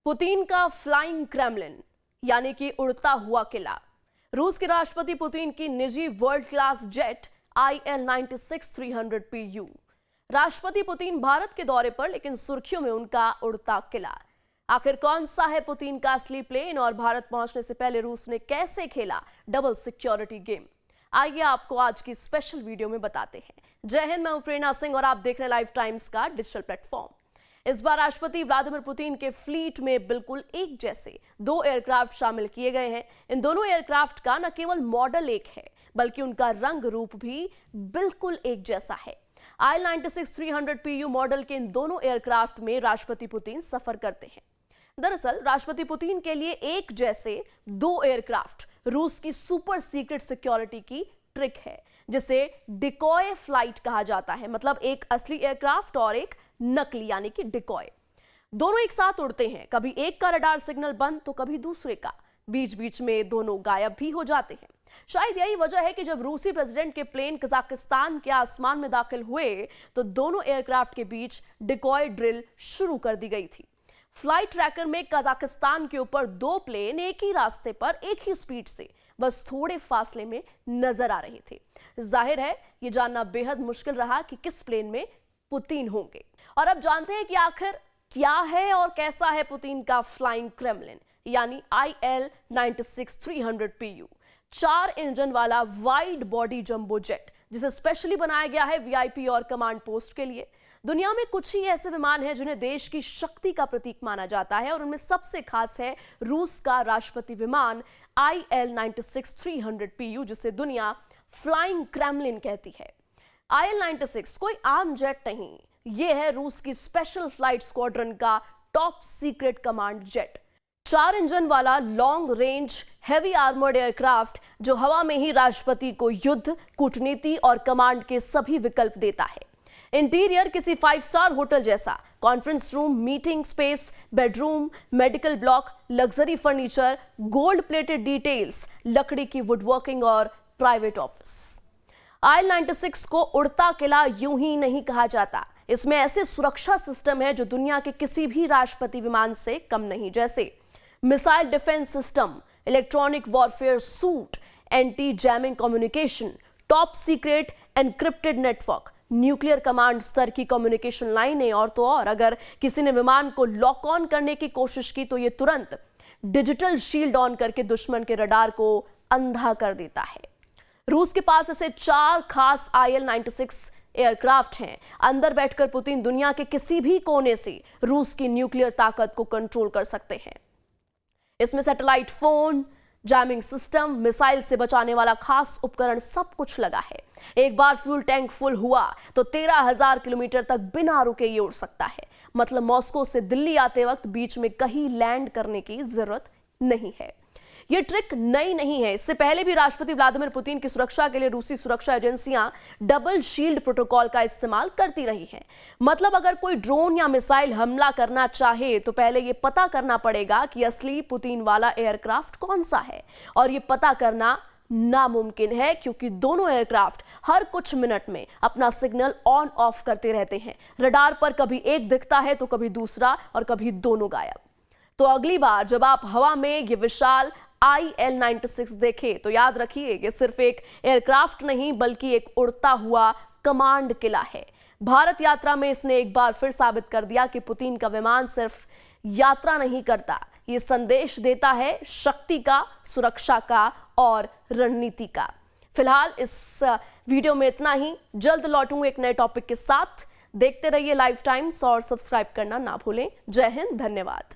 Putin का flying Kremlin यानी कि उड़ता हुआ किला। रूस के राष्ट्रपति पुतिन की निजी वर्ल्ड क्लास जेट IL-96-300PU। राष्ट्रपति पुतिन भारत के दौरे पर, लेकिन सुर्खियों में उनका उड़ता किला। आखिर कौन सा है पुतिन का असली प्लेन और भारत पहुंचने से पहले रूस ने कैसे खेला डबल सिक्योरिटी गेम? आइए आपको आज की स्पेशल वीडियो में बताते हैं। जय हिंद, मैं हूं प्रेरणा सिंह और आप देख रहे हैं लाइव टाइम्स का डिजिटल प्लेटफॉर्म। इस बार राष्ट्रपति व्लादिमीर पुतिन के फ्लीट में बिल्कुल एक जैसे दो एयरक्राफ्ट शामिल किए गए हैं। इन दोनों एयरक्राफ्ट का न केवल मॉडल एक है, बल्कि उनका रंग रूप भी बिल्कुल एक जैसा है। IL-96-300PU मॉडल के इन दोनों एयरक्राफ्ट में राष्ट्रपति पुतिन सफर करते हैं। दरअसल राष्ट्रपति पुतिन के लिए एक जैसे दो एयरक्राफ्ट रूस की सुपर सीक्रेट सिक्योरिटी की ट्रिक है, जिसे डिकॉय फ्लाइट कहा जाता है। मतलब एक असली एयरक्राफ्ट और एक नकली यानी कि डिकॉय, दोनों एक साथ उड़ते हैं। कभी एक का रडार सिग्नल बंद तो कभी दूसरे का, बीच बीच में दोनों गायब भी हो जाते हैं। शायद यही वजह है कि जब रूसी प्रेसिडेंट के प्लेन कजाकिस्तान के आसमान में दाखिल हुए तो दोनों एयरक्राफ्ट के बीच डिकॉय ड्रिल शुरू कर दी गई थी। फ्लाइट ट्रैकर में कजाकिस्तान के ऊपर दो प्लेन एक ही रास्ते पर एक ही स्पीड से बस थोड़े फासले में नजर आ रहे थे। जाहिर है ये जानना बेहद मुश्किल रहा कि किस प्लेन में पुतिन होंगे। और अब जानते हैं कि आखिर क्या है और कैसा है पुतिन का फ्लाइंग क्रेमलिन यानी IL-96-300PU। 4 इंजन वाला वाइड बॉडी जंबो जेट, जिसे स्पेशली बनाया गया है VIP और कमांड पोस्ट के लिए। दुनिया में कुछ ही ऐसे विमान हैं जिन्हें देश की शक्ति का प्रतीक माना जाता है, और उनमें सबसे खास है रूस का राष्ट्रपति विमान IL-96-300PU, जिसे दुनिया फ्लाइंग क्रेमलिन कहती है। IL-96 कोई आम जेट नहीं, यह है रूस की स्पेशल फ्लाइट स्क्वाड्रन का top secret command jet. 4 engine वाला long range heavy armoured aircraft जो हवा में ही राष्ट्रपति को युद्ध, कूटनीति और कमांड के सभी विकल्प देता है। इंटीरियर किसी 5 स्टार होटल जैसा, conference room, meeting space, bedroom, medical block, luxury furniture, gold plated details, लकड़ी की वुडवर्किंग और प्राइवेट ऑफिस। IL-96 को उड़ता किला यूं ही नहीं कहा जाता। इसमें ऐसे सुरक्षा सिस्टम है जो दुनिया के किसी भी राष्ट्रपति विमान से कम नहीं, जैसे missile defence system, electronic warfare suit, anti jamming communication, top secret encrypted network, nuclear command स्तर की कम्युनिकेशन लाइनें, और तो और अगर किसी ने विमान को लॉक ऑन करने की कोशिश की तो यह तुरंत डिजिटल शील्ड ऑन करके दुश्मन के रडार को अंधा कर देता है। रूस के पास ऐसे 4 खास IL-96 एयरक्राफ्ट हैं। अंदर बैठकर पुतिन दुनिया के किसी भी कोने से रूस की न्यूक्लियर ताकत को कंट्रोल कर सकते हैं। इसमें satellite phone, jamming system, missile से बचाने वाला खास उपकरण, सब कुछ लगा है। एक बार फ्यूल टैंक फुल हुआ तो 13,000 किलोमीटर तक बिना रुके ये उड़ सकता है। मतलब मॉस्को से दिल्ली आते वक्त बीच में कहीं लैंड करने की जरूरत नहीं है। यह ट्रिक नई नहीं है, इससे पहले भी राष्ट्रपति व्लादिमीर पुतिन की सुरक्षा के लिए रूसी सुरक्षा एजेंसियां डबल शील्ड प्रोटोकॉल का इस्तेमाल करती रही हैं। मतलब अगर कोई ड्रोन या मिसाइल हमला करना चाहे तो पहले यह पता करना पड़ेगा कि असली पुतिन वाला एयरक्राफ्ट कौन सा है, और यह पता करना नामुमकिन है क्योंकि दोनों एयरक्राफ्ट हर कुछ मिनट में अपना सिग्नल ऑन ऑफ करते रहते हैं। रडार पर कभी एक दिखता है तो कभी दूसरा, और कभी दोनों गायब। तो अगली बार जब आप हवा में ये विशाल IL-96 देखें तो याद रखिए कि सिर्फ एक एयरक्राफ्ट नहीं बल्कि एक उड़ता हुआ कमांड किला है। भारत यात्रा में इसने एक बार फिर साबित कर दिया कि पुतिन का विमान सिर्फ यात्रा नहीं करता, ये संदेश देता है शक्ति का, सुरक्षा का और रणनीति का। फिलहाल इस वीडियो में इतना ही। जल्द लौटूंगा एक नए टॉपिक के साथ। देखते रहिए लाइव टाइम्स और सब्सक्राइब करना ना भूलें। जय हिंद, धन्यवाद।